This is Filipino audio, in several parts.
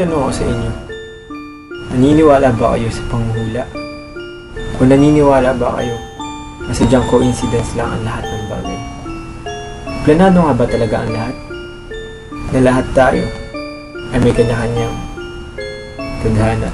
tanong ako sa inyo. Naniniwala ba kayo sa panghuhula? O naniniwala ba kayo na sadyang coincidence lang ang lahat ng bagay? Planado nga ba talaga ang lahat? Na lahat tayo ay may kanya-kanyang tadhana.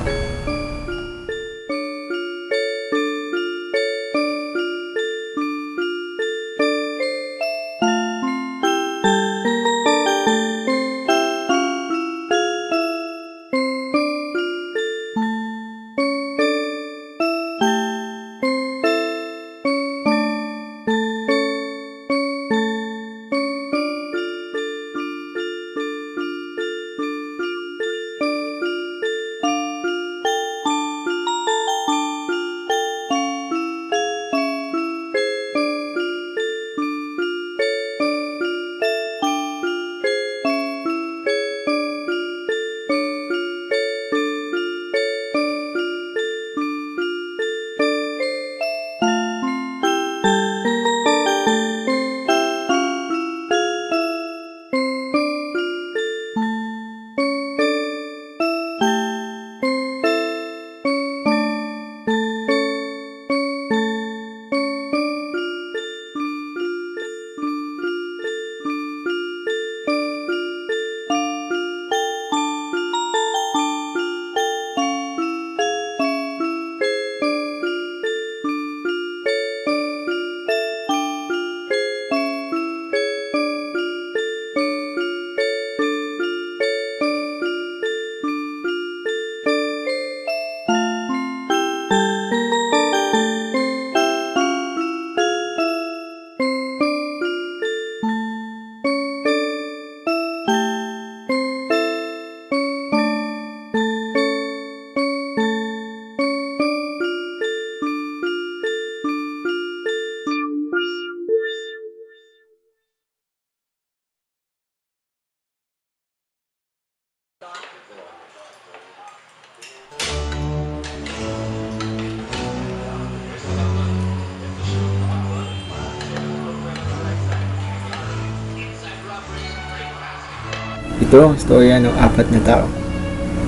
Ito ang storya ng 4 na tao.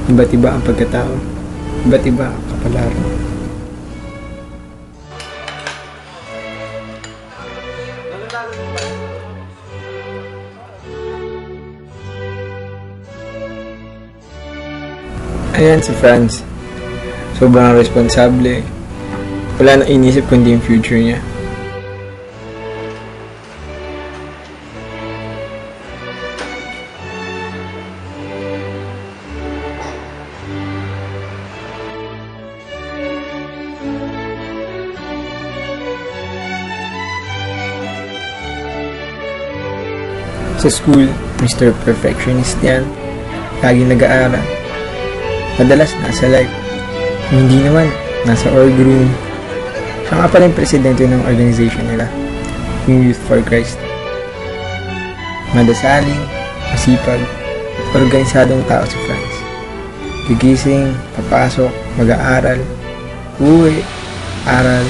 Iba't iba ang pagkatao. Iba't iba ang kapalaran. Ayan si Franz. Sobrang responsable. Wala nang inisip kundi yung future niya. Sa school, Mr. Perfectionist yan. Laging nag-aaral. Madalas nasa live. Hindi naman, nasa org room. Siya nga pala yung presidente ng organization nila, yung Youth for Christ. Madasaling, masipag, at organisadong tao si Franz. Gigising, papasok, mag-aaral, uwi, aral,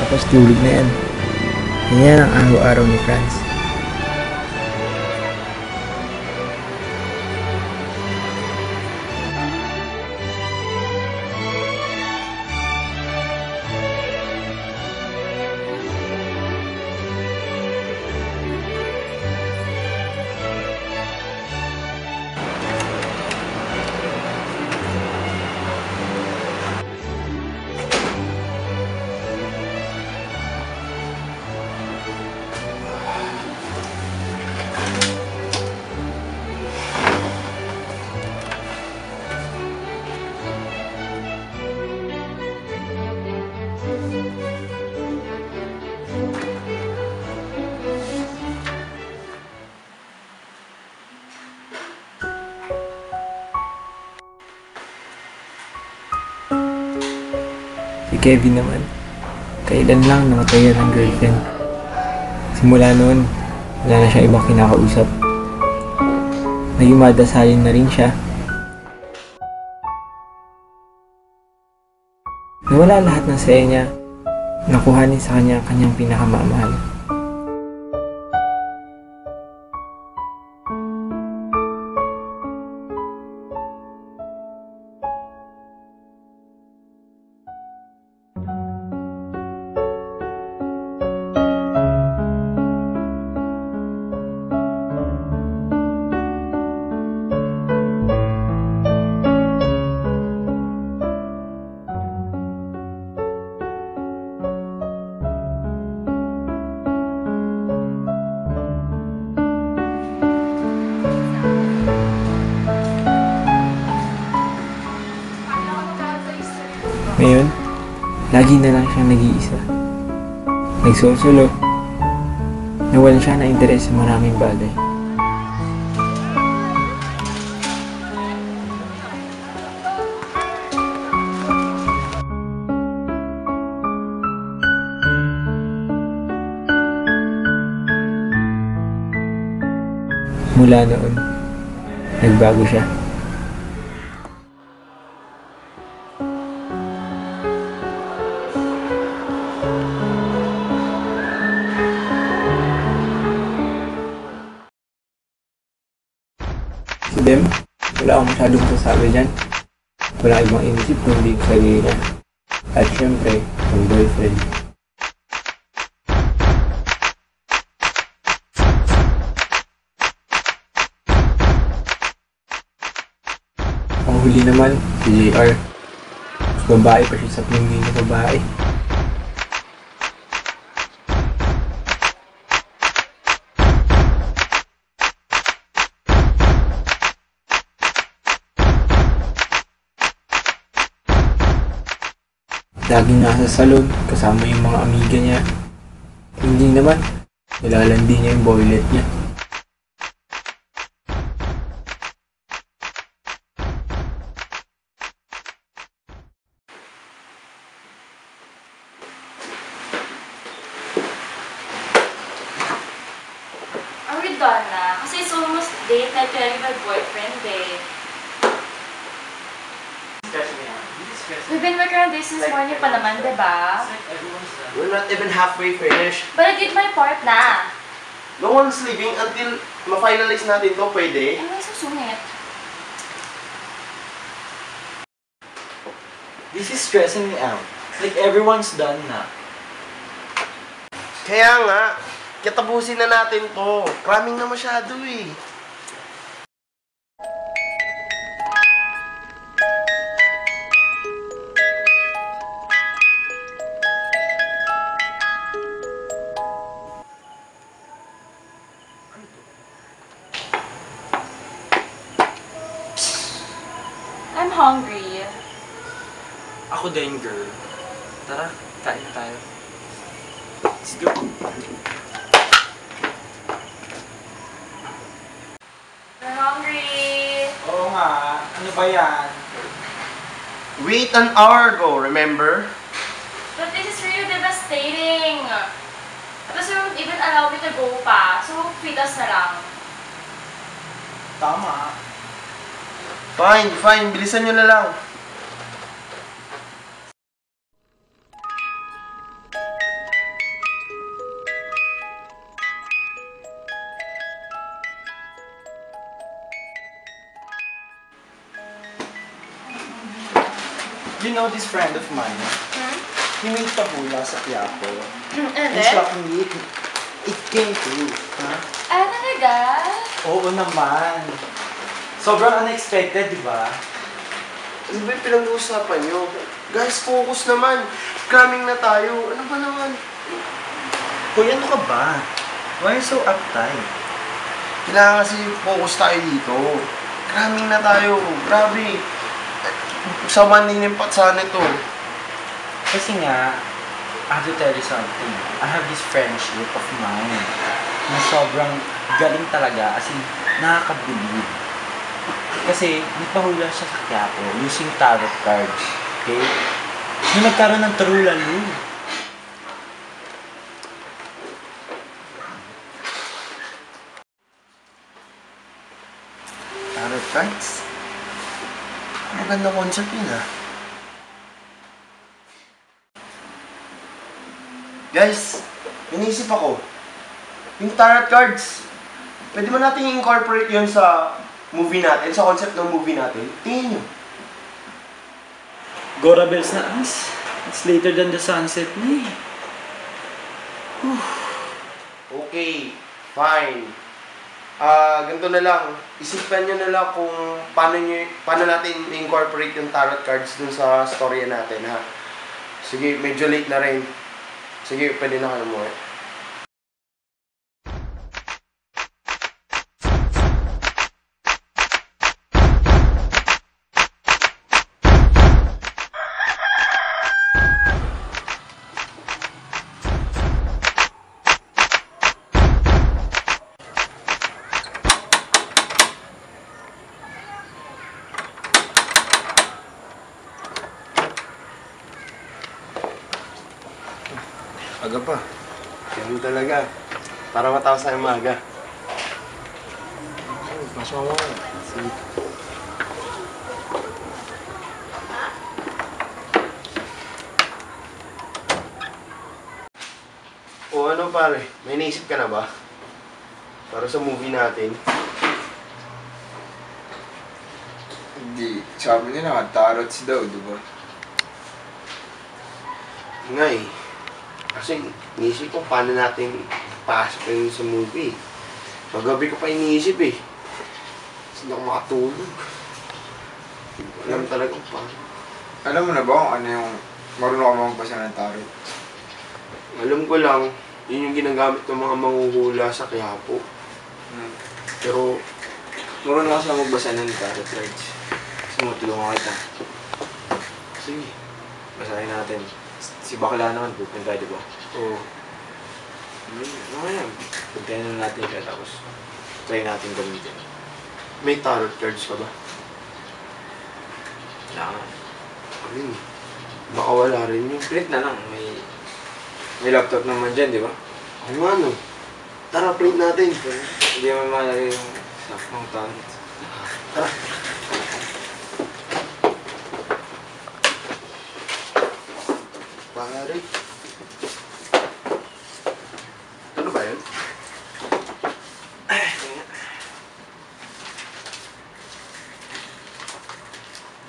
tapos tulog na yan. Ganyan ang araw-araw ni Franz. Si Kevin naman, kailan lang namatay ng girlfriend. Simula noon, wala na siyang ibang kinakausap. Naging madasalin na rin siya. Nawala lahat ng saya niya, nakuhanin sa kanya ang kanyang pinakamamahal. Ngayon, lagi na lang siyang nag-iisa. Nagsusulo. Nawalan siya na interes sa maraming bagay. Mula noon, nagbago siya. Si Dem, wala akong masyadong sasabi dyan. Wala ibang inisip kundi yung sarili niya. At syempre, ang boyfriend. Ang huli naman, si JR. Mas babae pa siya sa pinili na babae. Laging nasa salon, kasama yung mga amiga niya. Hindi naman, nilalandi niya yung boylet niya. Are we done na? Kasi it's almost date night to my boyfriend, babe. We've been working on this since morning pa naman, diba? We're not even halfway finished. But I did my part na. No one's leaving until ma-finalize natin to, pwede? Ano yung susungit? This is stressing me out. Like everyone's done na. Kaya nga, katapusin na natin to. Cramming na masyado eh. I'm hungry. Ako din, girl. Tara, kain na tayo. Let's go. We're hungry. Oo nga. Ano ba yan? Wait an hour ago, remember? But this is really devastating. Tapos you won't even allow me to go pa. So, feed us na lang. Tama. Fine. Bilisan nyo na lang. You know this friend of mine? Hmm? He made pahula sa Quiapo. And And then? shockingly, it came true. Huh? Ah, talaga? Oo naman. Sobrang unexpected, di ba? Ano ba yung pinag-uusapan nyo? Guys, focus naman. Cramming na tayo. Ano ba naman? Hoy, ano ka ba? Why are you so uptight? Kailangan kasi focus tayo dito. Cramming na tayo. Grabe. Sa maninipat sana ito. Kasi nga, I have to tell you something. I have this friendship of mine na sobrang galing talaga, as in, nakakabilib. Kasi, nagpahula siya sa Quiapo using tarot cards. Okay? Yung nagkaroon ng true lalo. Tarot cards? Maganda concept yun ah. Guys, inisip ako. Yung tarot cards, pwede mo natin i-incorporate yun sa movie natin, sa concept ng movie natin. Tingin nyo. Gora bells na us. It's later than the sunset na eh. Okay, fine. Ganito na lang. Isipan nyo na lang kung paano natin i-incorporate yung tarot cards dun sa storya natin, ha? Sige, medyo late na rin. Sige, pwede na kayo umuwi. Aga pa. Ganun talaga. Para matapos tayo maaga. Pasok mo. Sige. O ano pare, may naisip ka na ba? Para sa movie natin. Hindi. Sabi nila, tarots daw, di ba? Nga eh. Kasi iniisip ko paano natin pasok yun sa movie. Paggabi ko pa iniisip eh. Kasi hindi ako makatulog. Alam talaga kung paano. Alam mo na ba kung ano yung marunong ka magbasa ng tarot? Alam ko lang, yun yung ginagamit ng mga manghuhula sa Quiapo. Pero, Marunong ka sila magbasa ng tarot cards. Gusto mo, tulungan kita. sige. Basahin natin. Si Bakla naman, pupunta, di ba? Oo. Ano yan? Pagkain na natin siya, tapos try natin gamitin. May tarot cards ka ba? Kailangan. Ayun. Baka wala rin yun. Print na lang. May laptop naman dyan, di ba? Ako nga no. Tara, print natin. Hindi naman malagay yung staff ng tarot. Tara. Pare. Ano ba yun?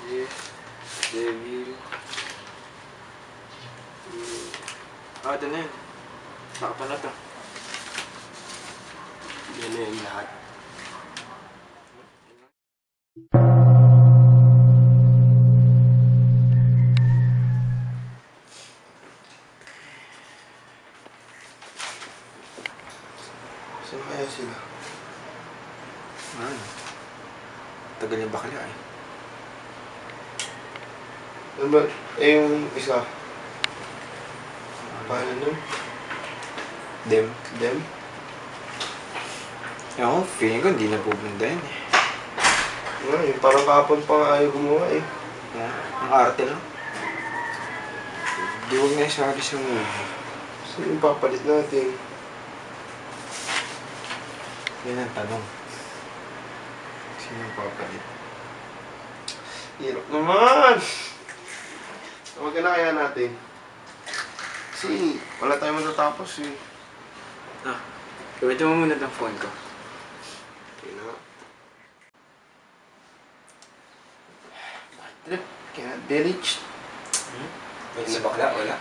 Yes. Devil. Ito na yun. Nakapa na to. Yan na yung lahat. Saan kaya sila? Ano? Tagal yung bakla eh. Ano ba? Eh yung isa. Paano nun? Dem. Dem? Ako, feeling ko hindi na pupunta yun eh. Nga eh, parang kahapon pa nga ayaw gumawa eh. Ang arte lang. Di huwag na isali sa movie. Saan yung papalit natin? Yan ang tanong. Sino ang papalit? Hirap naman! Tawag na kaya natin. Kasi wala tayong matatapos eh. Gamitin mo muna ng phone ko. Okay na. Bad trip. Cannot be reached. Pwede sa bakla, wala.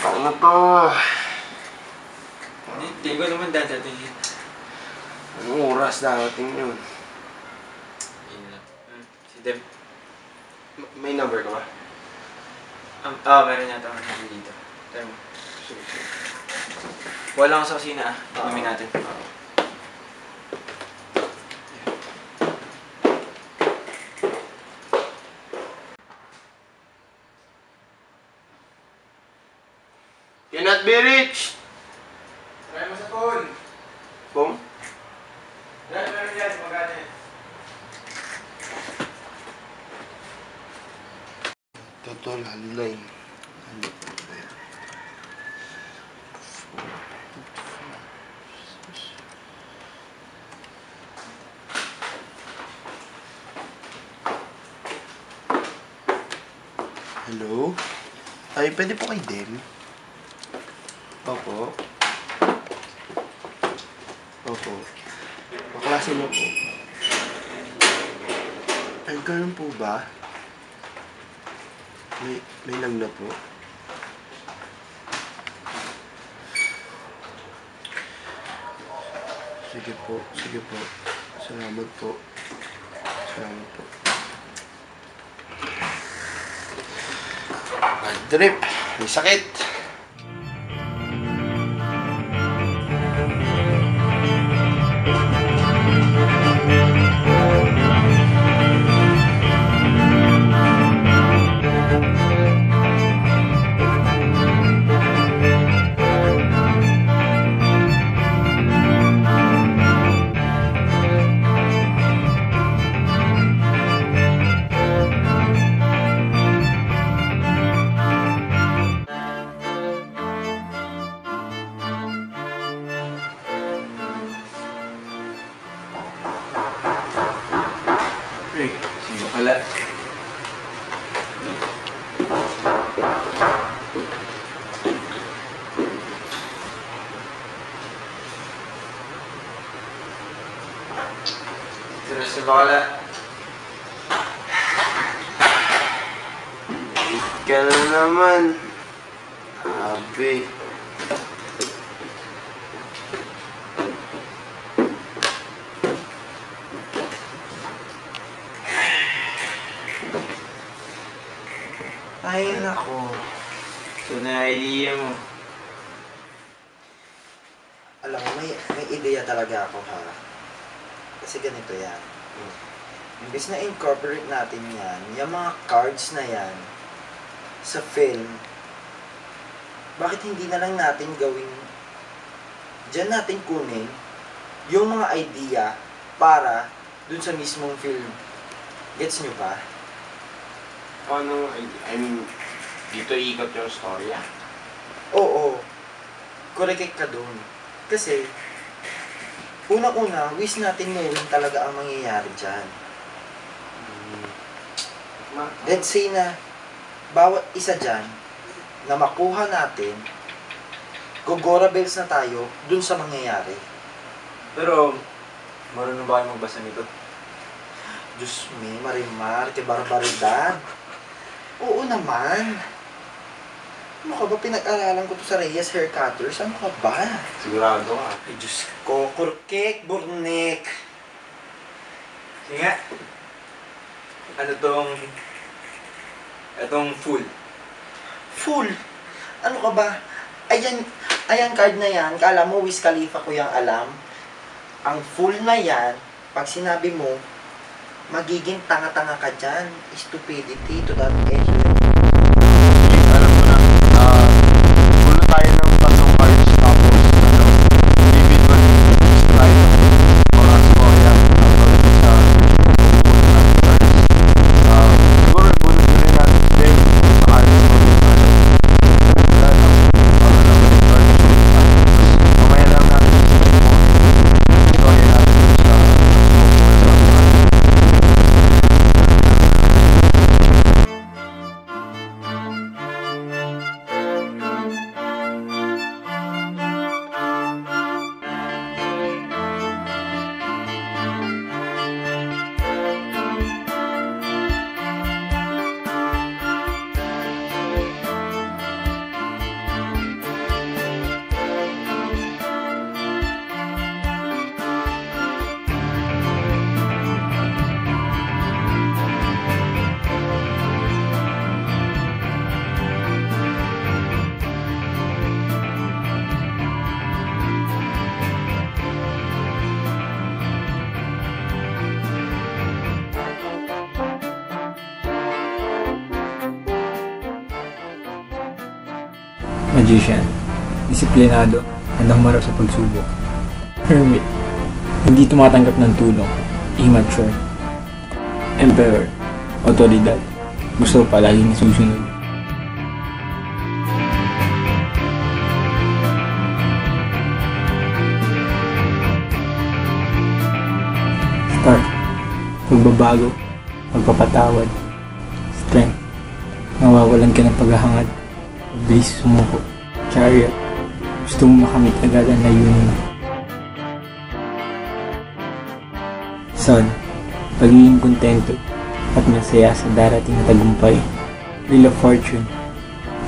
Paano to? Hindi ko naman dadating yun. Anong oras darating yun? Yun lang. Si Dem. May number ka ba? Meron yata ako dito. Tayo mo. Wala akong sa kusina Inumin natin. Cannot be reached! Try mo sa phone. Boom? Meron yan. Magana yan. Total, halulay. Hello? Ay, pwede po kay Dem? Opo. Opo. Maklase mo po. Ay, ganun po ba? May lang na po. Sige po, sige po. Salamat po. Salamat po. Bad trip. May sakit. Wala. Terus sa bakala. Ka na naman. Abi. Ay, nako. So, na-idea mo. Alam mo, may ideya talaga ako, ha? Kasi ganito yan. Imbes na incorporate natin yan, yung mga cards na yan, sa film, bakit hindi na lang natin gawing, dyan natin kunin, yung mga idea para dun sa mismong film. Gets nyo ba? Paano, I mean, dito ikot yung story, ah? Oo. Correct ka dun. Kasi, unang-una, wish natin knowing talaga ang mangyayari dyan. Let's say na, bawat isa dyan, na makuha natin, gogora bells na tayo dun sa mangyayari. Pero, marunong ba kayo magbasa nito? Diyos me, marimar, ke barbaridad. Oo naman. Ano ka ba, pinag-aralan ko to sa Reyes Haircutters? Ano ka ba? Sigurado ka. Ay, Diyos ko, kurkek, burnek. Sige nga. Ano tong... Itong full. Full. Ano ka ba? Ayan card na yan. Kala mo, Wiz Khalifa ko yung alam. Ang full na yan, pag sinabi mo, magiging tanga-tanga ka dyan. Stupidity to that end. Alam mo na, puno tayo ng tatlong cards, tapos, vivid one, strike, or storya, tapos sa puno ng cards. Siguro, puno rin natin din sa cards mo, wala lang, cards, tapos, mamaya lang natin yung storya natin sa Magician, disiplinado, handang marap sa pagsubok. Hermit, hindi tumatanggap ng tulong, immature. Emperor, otoridad, gusto palaging susunod. Star, pagbabago, pagpapatawad. Strength, nawawalan ka ng paghahangad. Bilis sumuko. Chariot, gusto mo makamit agad ang layunin mo. Sun, pagiging kontento at masaya sa darating na tagumpay. Wheel of Fortune,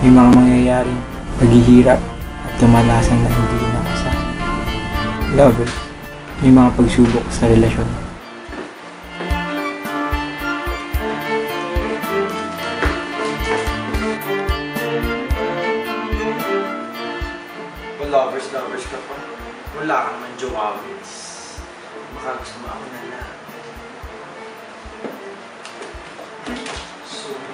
may mga mangyayaring paghihirap at kamalasan na hindi inaasahan. Lovers, may mga pagsubok sa relasyon. Lovers ka pa. Wala ka naman jowabits. Baka gusto mo ako na lang. Sorry.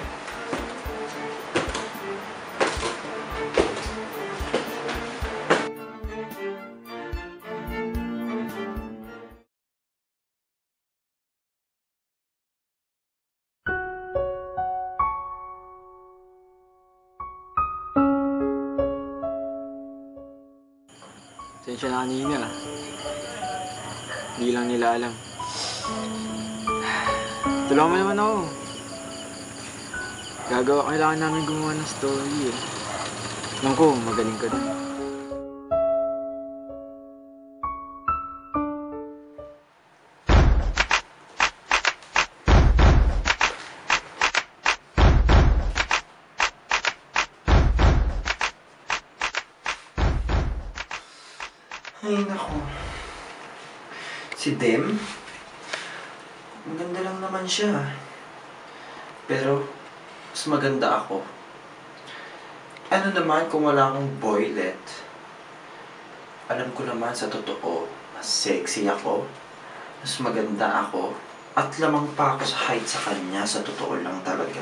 Sensya na kanina. Hindi lang nila alam. Tulungan mo naman ako. Kailangan namin gumawa ng story eh. Alam ko, magaling ka din. Ay, naku. Si Dem? Maganda lang naman siya. Pero, mas maganda ako. Ano naman kung wala akong boylet? Alam ko naman sa totoo, mas sexy ako, mas maganda ako, at lamang pa ako sa height sa kanya, sa totoo lang talaga.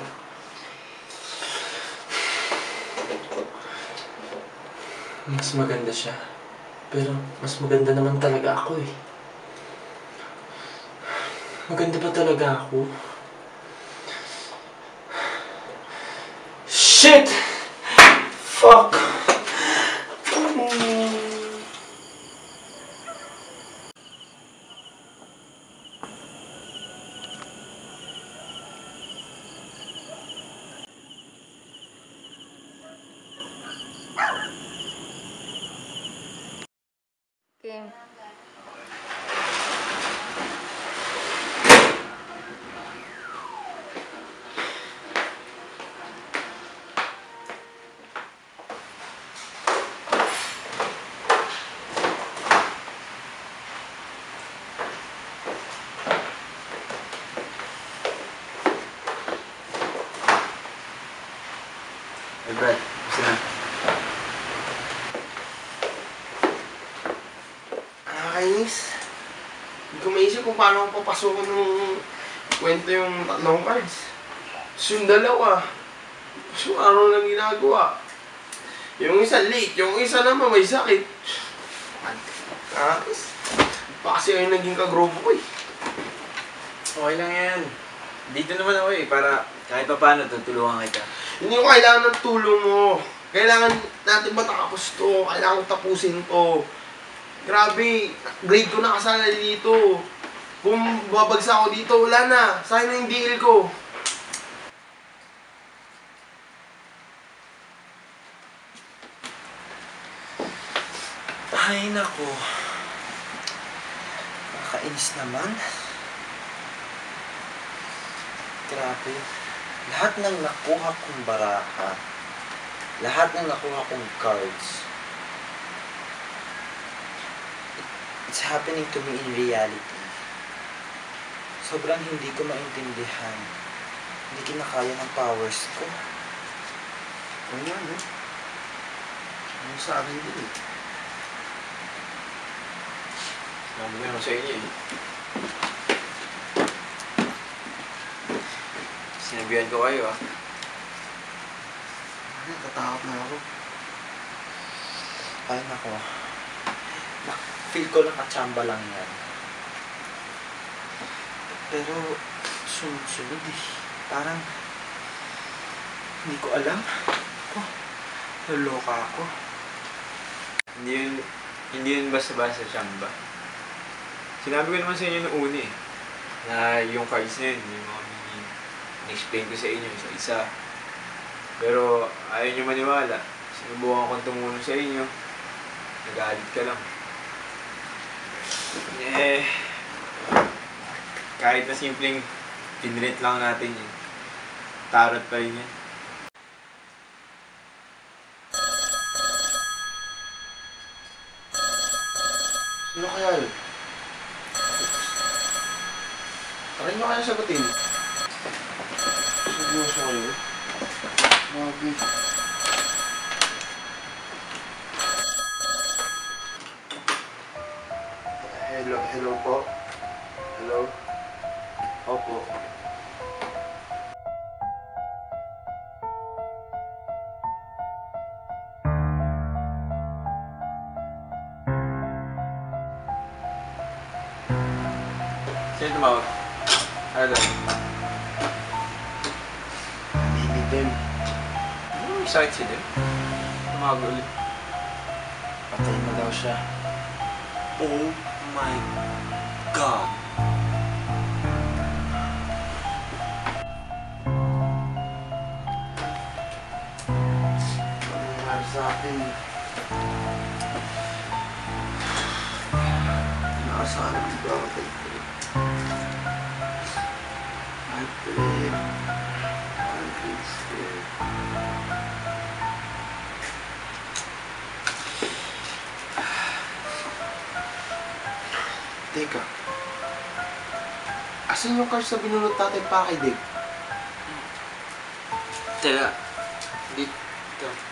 Mas maganda siya. Pero mas maganda naman talaga ako eh. Maganda ba talaga ako? Shit! Fuck! Game. Hey Brad, gusto na. Nakakainis. Hindi ko maisip kung paano ko papasukin ng kwento yung tatlong cards. Tapos yung dalawa. Tapos yung araw lang ginagawa. Yung isa late, yung isa naman may sakit. Nakakainis. Pa kasi yung naging kagrupo ko eh. Okay lang yan. Dito naman ako eh, para kahit pa paano tutulungan kita. Hindi ko kailangan ng tulong mo. Kailangan natin matapos to. Kailangan ko tapusin to. Grabe, grade ko na kasala dito. Kung babagsak ako dito, wala na. Sayang na yung deal ko. Ay, nako. Nakakainis naman. Grabe. Lahat ng nakuha kong baraha, lahat ng nakuha kong cards, it's happening to me in reality. Sobrang hindi ko maintindihan. Hindi kinakaya ng powers ko. Ano yan, eh? Ano sa akin din, eh? Sinabi ko naman sa inyo eh. Sinabihan ko kayo ah. Natatakot na ako. Ay, nako. Feel ko nakachamba lang yan. Pero, sunod-sunod eh. Parang, hindi ko alam. Naloka ako. Hindi yun basta-basta tsamba. Sinabi ko naman sa inyo noong una eh, na yung cards na yun, yung mga in-explain ko sa inyo isa-isa. Pero ayaw nyo maniwala. Sinubukan kong tumulong sa inyo. Nag-aalit ka lang. Eh, kahit na simpleng pinrint lang natin yun. Tarot pa rin yan. Sino kaya yun? Try nyo kaya sagutin. Seryoso kayo? Grabe. Hello po. Hello. Opo. Sino tumawag? Ano doon? Baby Dem. Sakit si Dem. Tumawag ulit. Patay na daw siya. Oh my God. akin. Nakasana ko ba ako tayo? Alfred. Alfred. Teka. Asan yung cards na binunot natin pa kay Dave? Teka, dito.